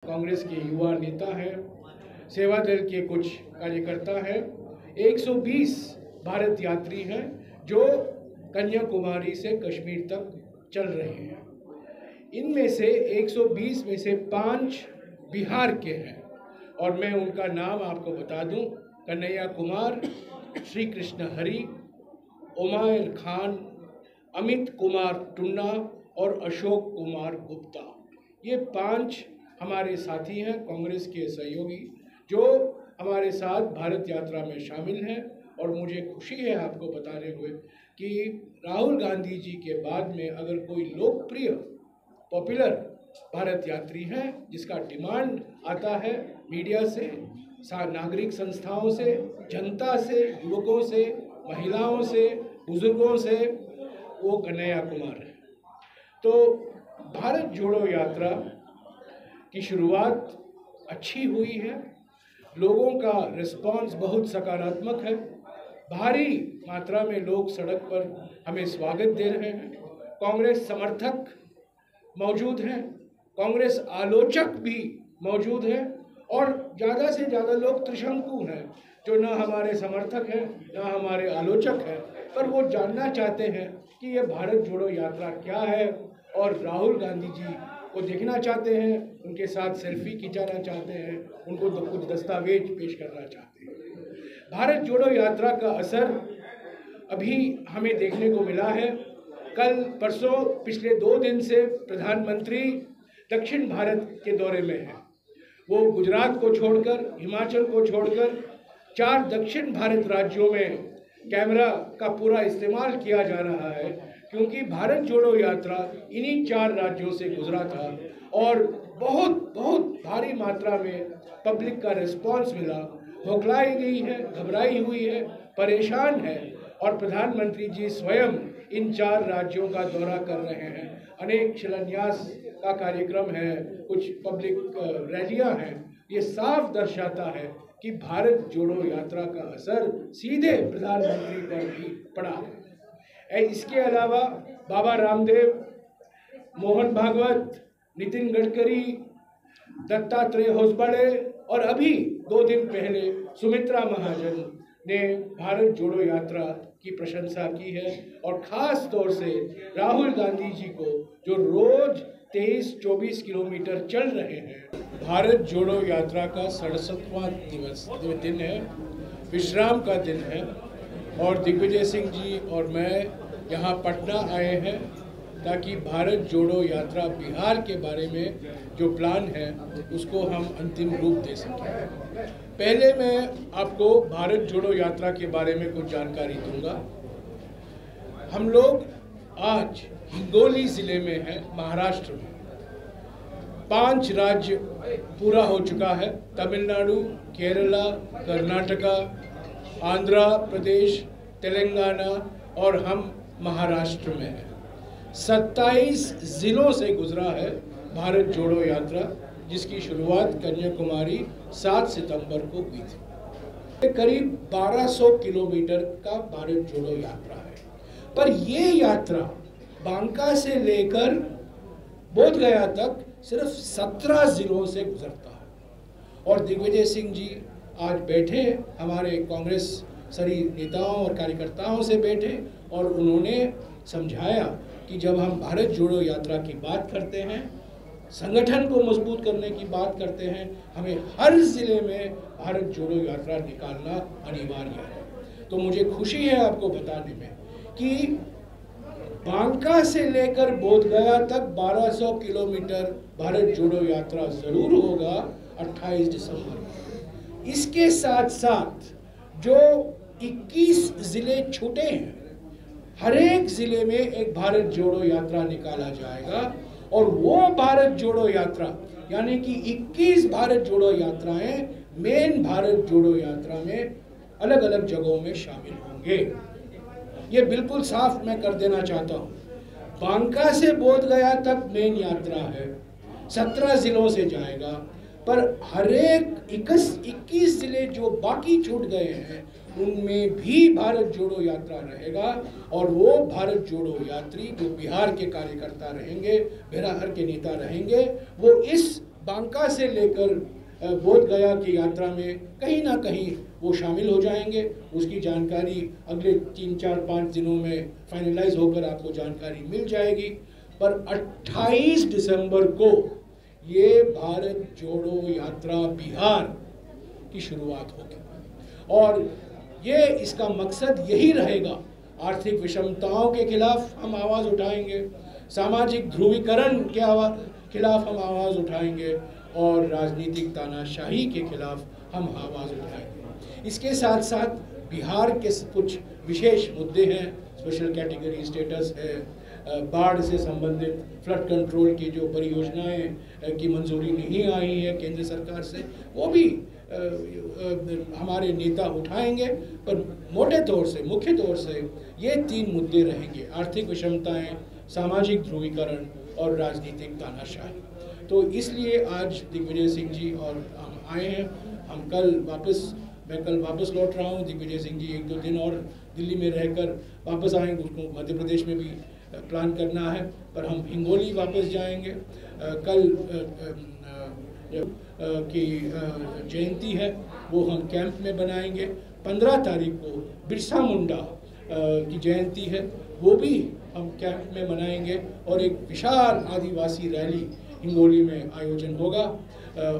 कांग्रेस के युवा नेता हैं, सेवा दल के कुछ कार्यकर्ता हैं, 120 भारत यात्री हैं जो कन्याकुमारी से कश्मीर तक चल रहे हैं। इनमें से 120 में से 5 बिहार के हैं और मैं उनका नाम आपको बता दूं: कन्हैया कुमार, श्री कृष्ण हरि, उमायर खान, अमित कुमार टुन्ना और अशोक कुमार गुप्ता। ये 5 हमारे साथी हैं, कांग्रेस के सहयोगी, जो हमारे साथ भारत यात्रा में शामिल हैं। और मुझे खुशी है आपको बताने हुए कि राहुल गांधी जी के बाद में अगर कोई लोकप्रिय पॉपुलर भारत यात्री है जिसका डिमांड आता है मीडिया से, नागरिक संस्थाओं से, जनता से, युवकों से, महिलाओं से, बुजुर्गों से, वो कन्हैया कुमार है। तो भारत जोड़ो यात्रा की शुरुआत अच्छी हुई है, लोगों का रिस्पांस बहुत सकारात्मक है, भारी मात्रा में लोग सड़क पर हमें स्वागत दे रहे हैं। कांग्रेस समर्थक मौजूद हैं, कांग्रेस आलोचक भी मौजूद हैं और ज़्यादा से ज़्यादा लोग त्रिशंकु हैं जो ना हमारे समर्थक हैं ना हमारे आलोचक हैं, पर वो जानना चाहते हैं कि ये भारत जोड़ो यात्रा क्या है और राहुल गांधी जी को देखना चाहते हैं, उनके साथ सेल्फी खिंचाना चाहते हैं, उनको कुछ दस्तावेज पेश करना चाहते हैं। भारत जोड़ो यात्रा का असर अभी हमें देखने को मिला है। कल परसों पिछले 2 दिन से प्रधानमंत्री दक्षिण भारत के दौरे में हैं। वो गुजरात को छोड़कर, हिमाचल को छोड़कर 4 दक्षिण भारत राज्यों में कैमरा का पूरा इस्तेमाल किया जा रहा है, क्योंकि भारत जोड़ो यात्रा इन्हीं 4 राज्यों से गुजरा था और बहुत भारी मात्रा में पब्लिक का रिस्पांस मिला। हौखलाई गई है, घबराई हुई है, परेशान है और प्रधानमंत्री जी स्वयं इन 4 राज्यों का दौरा कर रहे हैं। अनेक शिलान्यास का कार्यक्रम है, कुछ पब्लिक रैलियां हैं। ये साफ दर्शाता है कि भारत जोड़ो यात्रा का असर सीधे प्रधानमंत्री पर भी पड़ा है। इसके अलावा बाबा रामदेव, मोहन भागवत, नितिन गडकरी, दत्तात्रेय होसबड़े और अभी 2 दिन पहले सुमित्रा महाजन ने भारत जोड़ो यात्रा की प्रशंसा की है और ख़ास तौर से राहुल गांधी जी को जो रोज 23-24 किलोमीटर चल रहे हैं। भारत जोड़ो यात्रा का 67वां दिन है, विश्राम का दिन है और दिग्विजय सिंह जी और मैं यहाँ पटना आए हैं ताकि भारत जोड़ो यात्रा बिहार के बारे में जो प्लान है उसको हम अंतिम रूप दे सकें। पहले मैं आपको भारत जोड़ो यात्रा के बारे में कुछ जानकारी दूंगा। हम लोग आज हिंगोली ज़िले में हैं, महाराष्ट्र में। 5 राज्य पूरा हो चुका है: तमिलनाडु, केरला, कर्नाटका, आंध्र प्रदेश, तेलंगाना और हम महाराष्ट्र में हैं। 27 ज़िलों से गुजरा है भारत जोड़ो यात्रा, जिसकी शुरुआत कन्याकुमारी 7 सितंबर को हुई थी। करीब 1200 किलोमीटर का भारत जोड़ो यात्रा है, पर ये यात्रा बांका से लेकर बोधगया तक सिर्फ 17 ज़िलों से गुजरता है। और दिग्विजय सिंह जी आज बैठे, हमारे कांग्रेस सभी नेताओं और कार्यकर्ताओं से बैठे और उन्होंने समझाया कि जब हम भारत जोड़ो यात्रा की बात करते हैं, संगठन को मजबूत करने की बात करते हैं, हमें हर ज़िले में भारत जोड़ो यात्रा निकालना अनिवार्य है। तो मुझे खुशी है आपको बताने में कि बांका से लेकर बोधगया तक 1200 किलोमीटर भारत जोड़ो यात्रा ज़रूर होगा 28 दिसंबर को। इसके साथ साथ जो 21 ज़िले छूटे हैं, हर एक ज़िले में एक भारत जोड़ो यात्रा निकाला जाएगा और वो भारत जोड़ो यात्रा यानी कि 21 भारत जोड़ो यात्राएं मेन भारत जोड़ो यात्रा में अलग अलग जगहों में शामिल होंगे। ये बिल्कुल साफ मैं कर देना चाहता हूँ। बांका से बोधगया तक मेन यात्रा है, 17 ज़िलों से जाएगा, पर हर एक 21 ज़िले जो बाकी छूट गए हैं उनमें भी भारत जोड़ो यात्रा रहेगा और वो भारत जोड़ो यात्री जो बिहार के कार्यकर्ता रहेंगे, बिहार के नेता रहेंगे, वो इस बांका से लेकर बोध गया की यात्रा में कहीं ना कहीं वो शामिल हो जाएंगे। उसकी जानकारी अगले 3-4-5 दिनों में फाइनलाइज होकर आपको जानकारी मिल जाएगी। पर 28 दिसंबर को ये भारत जोड़ो यात्रा बिहार की शुरुआत होगी और ये इसका मकसद यही रहेगा, आर्थिक विषमताओं के खिलाफ हम आवाज़ उठाएंगे, सामाजिक ध्रुवीकरण के खिलाफ हम आवाज़ उठाएंगे और राजनीतिक तानाशाही के खिलाफ हम आवाज़ उठाएंगे। इसके साथ साथ बिहार के कुछ विशेष मुद्दे हैं, स्पेशल कैटेगरी स्टेटस है, बाढ़ से संबंधित फ्लड कंट्रोल की जो परियोजनाएं की मंजूरी नहीं आई है केंद्र सरकार से, वो भी हमारे नेता उठाएंगे। पर मोटे तौर से, मुख्य तौर से ये 3 मुद्दे रहेंगे, आर्थिक विषमताएं, सामाजिक ध्रुवीकरण और राजनीतिक तानाशाही। तो इसलिए आज दिग्विजय सिंह जी और हम आए हैं। मैं कल वापस लौट रहा हूँ। दिग्विजय सिंह जी 1-2 दिन और दिल्ली में रहकर वापस आएंगे, उसको मध्य प्रदेश में भी प्लान करना है। पर हम हिंगोली वापस जाएंगे। कल की जयंती है, वो हम कैंप में बनाएंगे। 15 तारीख को बिरसा मुंडा की जयंती है, वो भी हम कैंप में मनाएंगे और एक विशाल आदिवासी रैली हिंगोली में आयोजन होगा।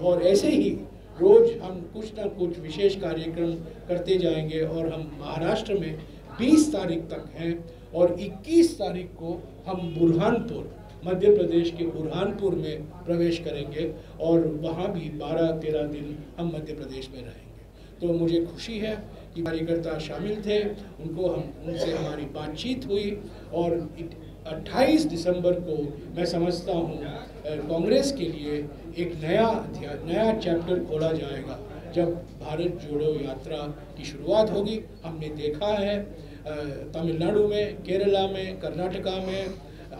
और ऐसे ही रोज हम कुछ ना कुछ विशेष कार्यक्रम करते जाएंगे और हम महाराष्ट्र में 20 तारीख तक हैं और 21 तारीख को हम बुरहानपुर, मध्य प्रदेश के बुरहानपुर में प्रवेश करेंगे और वहाँ भी 12-13 दिन हम मध्य प्रदेश में रहेंगे। तो मुझे खुशी है कि कार्यकर्ता शामिल थे, उनसे हमारी बातचीत हुई और 28 दिसंबर को मैं समझता हूँ कांग्रेस के लिए एक नया चैप्टर खोला जाएगा जब भारत जोड़ो यात्रा की शुरुआत होगी। हमने देखा है तमिलनाडु में, केरला में, कर्नाटका में,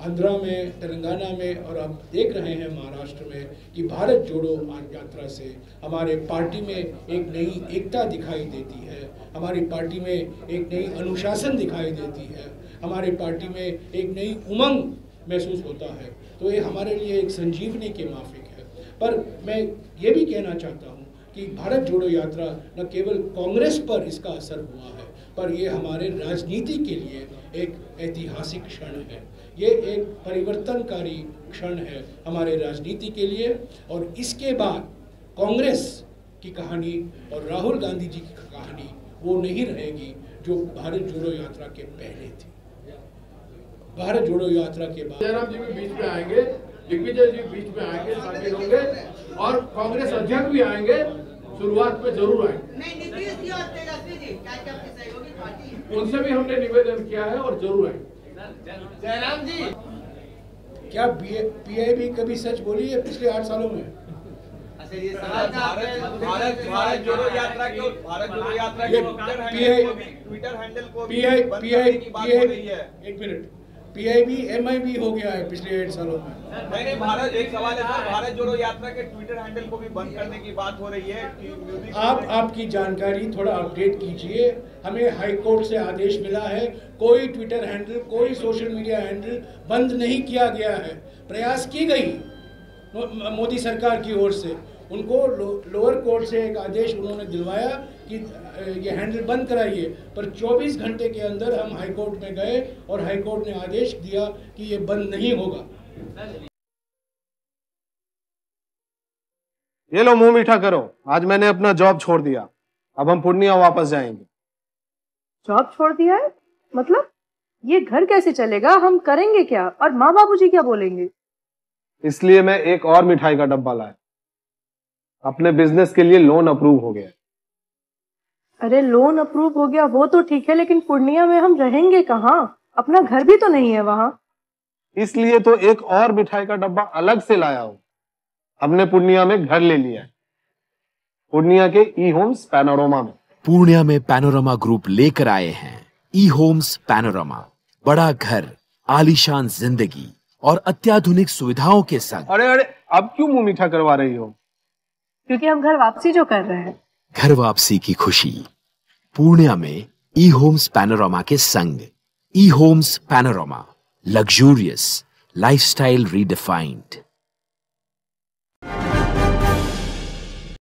आंध्रा में, तेलंगाना में और अब देख रहे हैं महाराष्ट्र में कि भारत जोड़ो यात्रा से हमारे पार्टी में एक नई एकता दिखाई देती है, हमारी पार्टी में एक नई अनुशासन दिखाई देती है, हमारी पार्टी में एक नई उमंग महसूस होता है। तो ये हमारे लिए एक संजीवनी के माफिक है। पर मैं ये भी कहना चाहता हूँ कि भारत जोड़ो यात्रा न केवल कांग्रेस पर इसका असर हुआ है, पर ये हमारे राजनीति के लिए एक ऐतिहासिक क्षण है, ये एक परिवर्तनकारी क्षण है हमारे राजनीति के लिए। और इसके बाद कांग्रेस की कहानी और राहुल गांधी जी की कहानी वो नहीं रहेगी जो भारत जोड़ो यात्रा के पहले थी। भारत जोड़ो यात्रा के बाद जयराम जी भी बीच में आएंगे, दिग्विजय जी बीच में आएंगे, शामिल होंगे और कांग्रेस अध्यक्ष भी आएंगे, शुरुआत में जरूर आएंगे। उनसे भी हमने निवेदन किया है और जरूर आएंगे। जयराम जी, क्या पीआईबी कभी सच बोली है पिछले 8 सालों में? भारत जोड़ो यात्रा के ट्विटर हैंडल को एक मिनट, पीआईबी एमआईबी हो गया है पिछले 8 सालों में। नहीं, भारत एक सवाल है सर, भारत जोड़ो यात्रा के ट्विटर हैंडल को भी बंद करने की बात हो रही है। आपकी जानकारी थोड़ा अपडेट कीजिए। हमें हाई कोर्ट से आदेश मिला है, कोई ट्विटर हैंडल, कोई सोशल मीडिया हैंडल बंद नहीं किया गया है। प्रयास की गई मोदी सरकार की ओर से, उनको लोअर कोर्ट से एक आदेश उन्होंने दिलवाया कि ये हैंडल बंद कराइए, पर 24 घंटे के अंदर हम हाई कोर्ट में गए और हाई कोर्ट ने आदेश दिया कि ये बंद नहीं होगा। ये लो मुंह मीठा करो, आज मैंने अपना जॉब छोड़ दिया, अब हम पूर्णिया वापस जाएंगे। जॉब छोड़ दिया है? मतलब ये घर कैसे चलेगा, हम करेंगे क्या और माँ बाबूजी क्या बोलेंगे? इसलिए मैं एक और मिठाई का डब्बा लाया, अपने बिजनेस के लिए लोन अप्रूव हो गया। अरे लोन अप्रूव हो गया वो तो ठीक है, लेकिन पूर्णिया में हम रहेंगे कहाँ? अपना घर भी तो नहीं है वहाँ। इसलिए तो एक और मिठाई का डब्बा अलग से लाया हूँ। हमने पूर्णिया में घर ले लिया है, पूर्णिया के ई होम्स पैनोरमा में। पूर्णिया में पैनोरमा ग्रुप लेकर आए हैं ई होम्स पैनोरमा, बड़ा घर, आलीशान जिंदगी और अत्याधुनिक सुविधाओं के संग। अरे अब क्यों मुंह मीठा करवा रही हो? क्योंकि हम घर वापसी जो कर रहे हैं। घर वापसी की खुशी पूर्णिया में ई होम्स पैनोरमा के संग। E homes panorama, luxurious lifestyle redefined.